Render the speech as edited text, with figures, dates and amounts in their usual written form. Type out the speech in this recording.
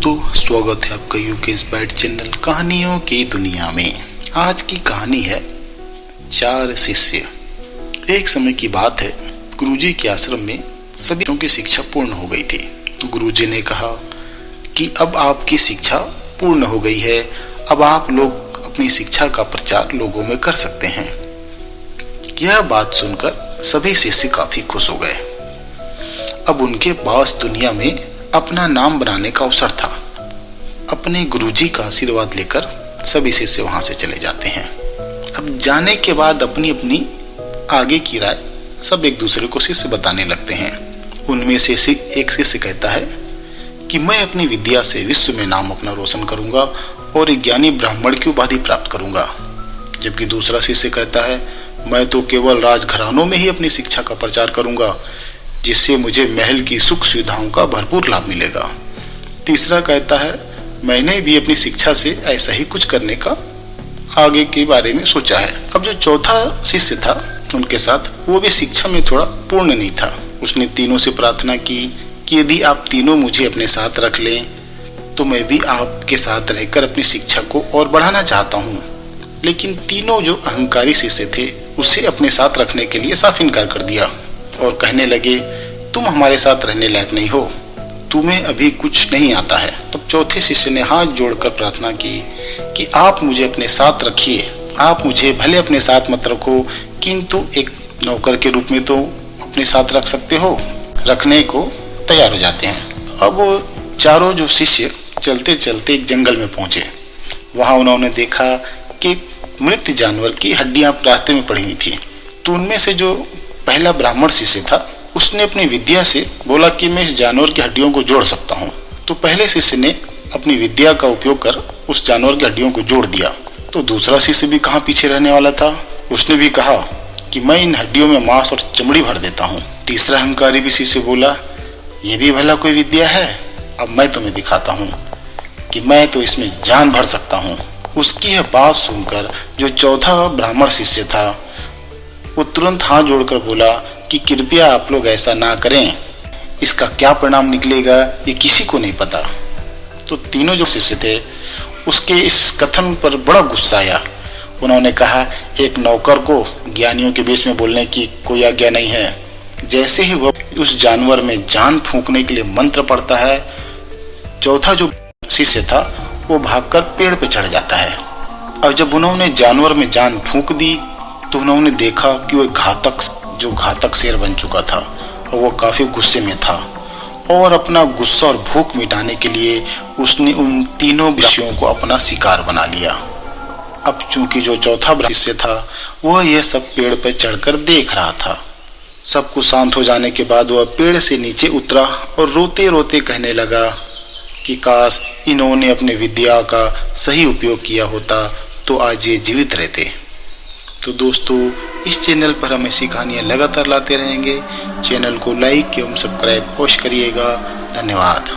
दोस्तों, स्वागत है आपका यूके इंस्पायर्ड चैनल कहानियों की दुनिया में। आज की कहानी है 4 शिष्य। एक समय की बात है, गुरुजी के आश्रम में सभी की शिक्षा पूर्ण हो गई थी। गुरुजी ने कहा कि अब आपकी शिक्षा पूर्ण हो गई है, अब आप लोग अपनी शिक्षा का प्रचार लोगों में कर सकते हैं। यह बात सुनकर सभी शिष्य काफी खुश हो गए। अब उनके पास दुनिया में अपना नाम बनाने का अवसर था। अपने गुरुजी का आशीर्वाद लेकर सभी शिष्य वहां से चले जाते हैं। अब जाने के बाद अपनी अपनी आगे की राय सब एक दूसरे को शिष्य बताने लगते हैं। उनमें से एक शिष्य कहता है कि मैं अपनी विद्या से विश्व में नाम अपना रोशन करूंगा और एक ज्ञानी ब्राह्मण की उपाधि प्राप्त करूंगा। जबकि दूसरा शिष्य कहता है, मैं तो केवल राजघरानों में ही अपनी शिक्षा का प्रचार करूंगा, जिससे मुझे महल की सुख सुविधाओं का भरपूर लाभ मिलेगा। तीसरा कहता है, मैंने भी अपनी शिक्षा से ऐसा ही कुछ करने का आगे के बारे में सोचा है। अब जो चौथा शिष्य था उनके साथ, वो भी शिक्षा में थोड़ा पूर्ण नहीं था। उसने तीनों से प्रार्थना की कि यदि आप तीनों मुझे अपने साथ रख लें तो मैं भी आपके साथ रहकर अपनी शिक्षा को और बढ़ाना चाहता हूँ। लेकिन तीनों जो अहंकारी शिष्य थे उसे अपने साथ रखने के लिए साफ इनकार कर दिया और कहने लगे, तुम हमारे साथ रहने लायक नहीं हो, तुम्हें अभी कुछ नहीं आता है। तब चौथे शिष्य ने हाथ जोड़कर प्रार्थना की कि आप मुझे अपने साथ रखिए, आप मुझे भले अपने साथ मत रखो, किंतु एक नौकर के रूप में तो अपने साथ रख सकते हो। रखने को तैयार हो जाते हैं। अब वो चारों जो शिष्य चलते चलते एक जंगल में पहुंचे। वहां उन्होंने देखा कि मृत जानवर की हड्डियां रास्ते में पड़ी हुई थी। तो उनमें से जो पहला ब्राह्मण शिष्य था, उसने अपनी विद्या से बोला कि मैं इस जानवर की हड्डियों को जोड़ सकता हूँ। तो पहले शिष्य ने अपनी विद्या का उपयोग कर उस जानवर की हड्डियों को जोड़ दिया। तो दूसरा शिष्य भी कहाँ पीछे रहने वाला था, उसने भी कहा कि मैं इन हड्डियों में मांस और चमड़ी भर देता हूँ। तीसरा अहंकारी भी शिष्य बोला, ये भी भला कोई विद्या है, अब मैं तुम्हें दिखाता हूँ कि मैं तो इसमें जान भर सकता हूँ। उसकी यह बात सुनकर जो चौथा ब्राह्मण शिष्य था वो तुरंत हाथ जोड़कर बोला कि कृपया आप लोग ऐसा ना करें, इसका क्या परिणाम निकलेगा ये किसी को नहीं पता। तो तीनों जो शिष्य थे उसके इस कथन पर बड़ा गुस्सा आया। उन्होंने कहा, एक नौकर को ज्ञानियों के बीच में बोलने की कोई आज्ञा नहीं है। जैसे ही वह उस जानवर में जान फूंकने के लिए मंत्र पढ़ता है, चौथा जो शिष्य था वो भागकर पेड़ पे चढ़ जाता है। और जब उन्होंने जानवर में जान फूंक दी तो उन्होंने देखा कि वो घातक शेर बन चुका था और वो काफी गुस्से में था। और अपना गुस्सा और भूख मिटाने के लिए उसने उन तीनों विषयों को अपना शिकार बना लिया। अब चूंकि जो चौथा शिष्य था वह यह सब पेड़ पर चढ़कर देख रहा था। सब कुछ शांत हो जाने के बाद वह पेड़ से नीचे उतरा और रोते रोते कहने लगा कि काश इन्होंने अपने विद्या का सही उपयोग किया होता तो आज ये जीवित रहते। तो दोस्तों, इस चैनल पर हम ऐसी कहानियाँ लगातार लाते रहेंगे। चैनल को लाइक एवं सब्सक्राइब अवश्य करिएगा। धन्यवाद।